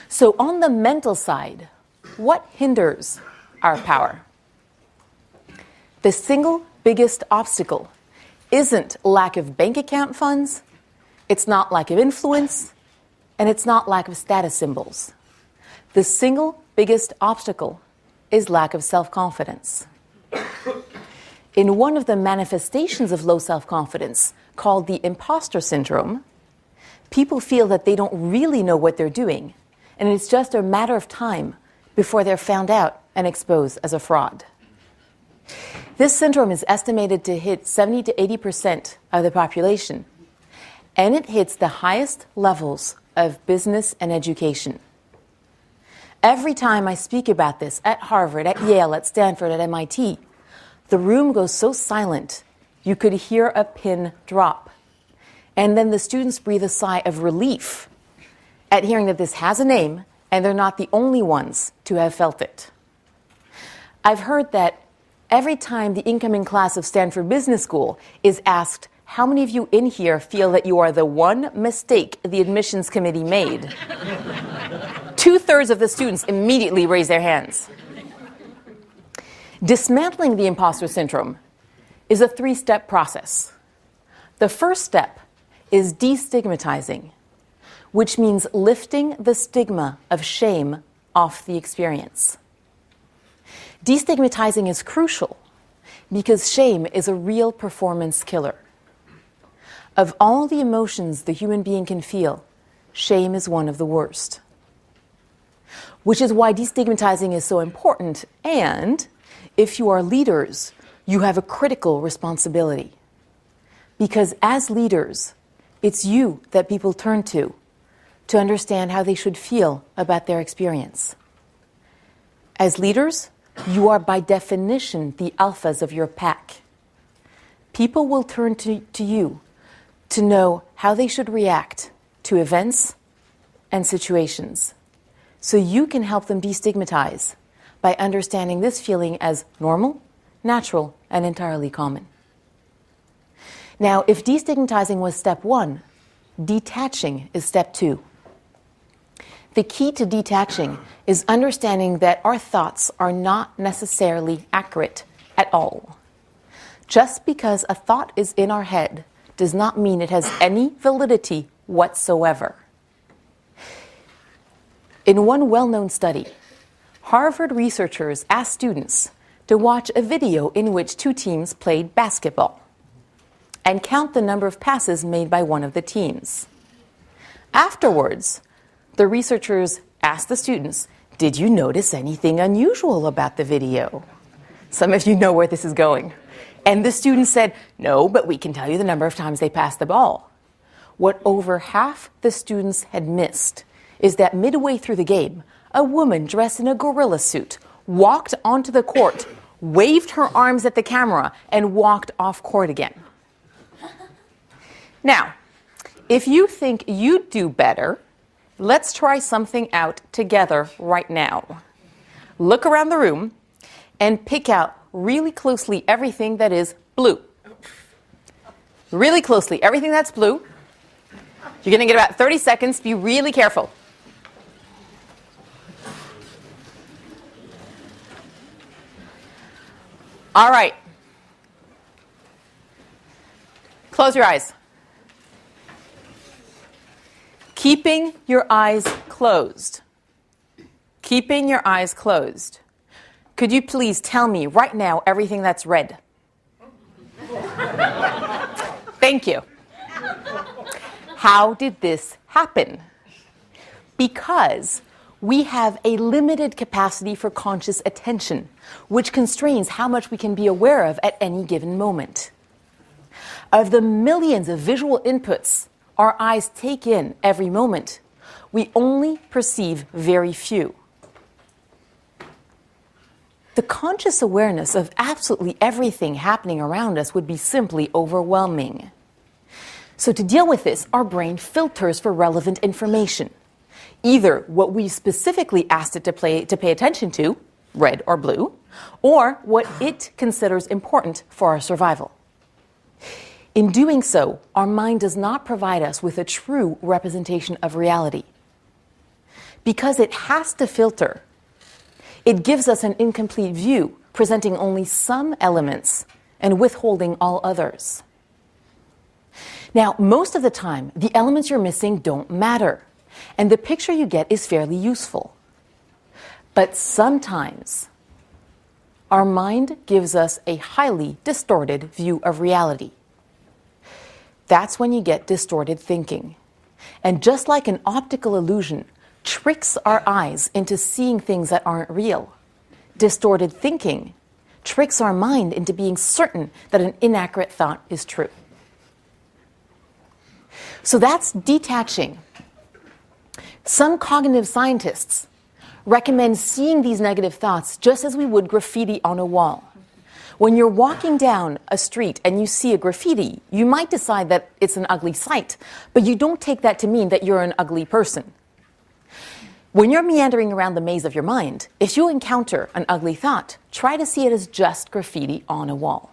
So on the mental side, what hinders our power? The single biggest obstacle isn't lack of bank account funds, it's not lack of influence, and it's not lack of status symbols. The single biggest obstacle is lack of self-confidence. In one of the manifestations of low self-confidence, called the impostor syndrome, people feel that they don't really know what they're doing, and it's just a matter of time before they're found out and exposed as a fraud. This syndrome is estimated to hit 70 to 80% of the population, and it hits the highest levels of business and education. Every time I speak about this at Harvard, at Yale, at Stanford, at MIT, the room goes so silent you could hear a pin drop. And then the students breathe a sigh of relief at hearing that this has a name and they're not the only ones to have felt it. I've heard that every time the incoming class of Stanford Business School is asked, how many of you in here feel that you are the one mistake the admissions committee made? 2/3 of the students immediately raise their hands. Dismantling the imposter syndrome is a 3-step process. The first step is destigmatizing, which means lifting the stigma of shame off the experience. Destigmatizing is crucial because shame is a real performance killer. Of all the emotions the human being can feel, shame is one of the worst. Which is why destigmatizing is so important, and if you are leaders, you have a critical responsibility. Because as leaders, it's you that people turn to understand how they should feel about their experience. As leaders, you are by definition the alphas of your pack. People will turn to you to know how they should react to events and situations. So you can help them destigmatize by understanding this feeling as normal, natural, and entirely common. Now, if destigmatizing was step 1, detaching is step 2. The key to detaching is understanding that our thoughts are not necessarily accurate at all. Just because a thought is in our head does not mean it has any validity whatsoever. In one well-known study, Harvard researchers asked students to watch a video in which 2 teams played basketball and count the number of passes made by one of the teams. Afterwards, the researchers asked the students, did you notice anything unusual about the video? Some of you know where this is going. And the students said, no, but we can tell you the number of times they passed the ball. What over half the students had missed is that midway through the game, a woman dressed in a gorilla suit walked onto the court, waved her arms at the camera, and walked off court again. Now, if you think you'd do better, let's try something out together right now. Look around the room and pick out really closely everything that is blue. Really closely, everything that's blue. You're going to get about 30 seconds. Be really careful. All right. Close your eyes. Keeping your eyes closed. Keeping your eyes closed. Could you please tell me right now everything that's red? Thank you. How did this happen? Because we have a limited capacity for conscious attention, which constrains how much we can be aware of at any given moment. Of the millions of visual inputs our eyes take in every moment, we only perceive very few. The conscious awareness of absolutely everything happening around us would be simply overwhelming. So to deal with this, our brain filters for relevant information. Either what we specifically asked it to pay attention to, red or blue, or what it considers important for our survival. In doing so, our mind does not provide us with a true representation of reality. Because it has to filter, it gives us an incomplete view, presenting only some elements and withholding all others. Now, most of the time, the elements you're missing don't matter, and the picture you get is fairly useful. But sometimes, our mind gives us a highly distorted view of reality. That's when you get distorted thinking. And just like an optical illusion tricks our eyes into seeing things that aren't real, distorted thinking tricks our mind into being certain that an inaccurate thought is true. So that's detaching. Some cognitive scientists recommend seeing these negative thoughts just as we would graffiti on a wall. When you're walking down a street and you see a graffiti, you might decide that it's an ugly sight, but you don't take that to mean that you're an ugly person. When you're meandering around the maze of your mind, if you encounter an ugly thought, try to see it as just graffiti on a wall.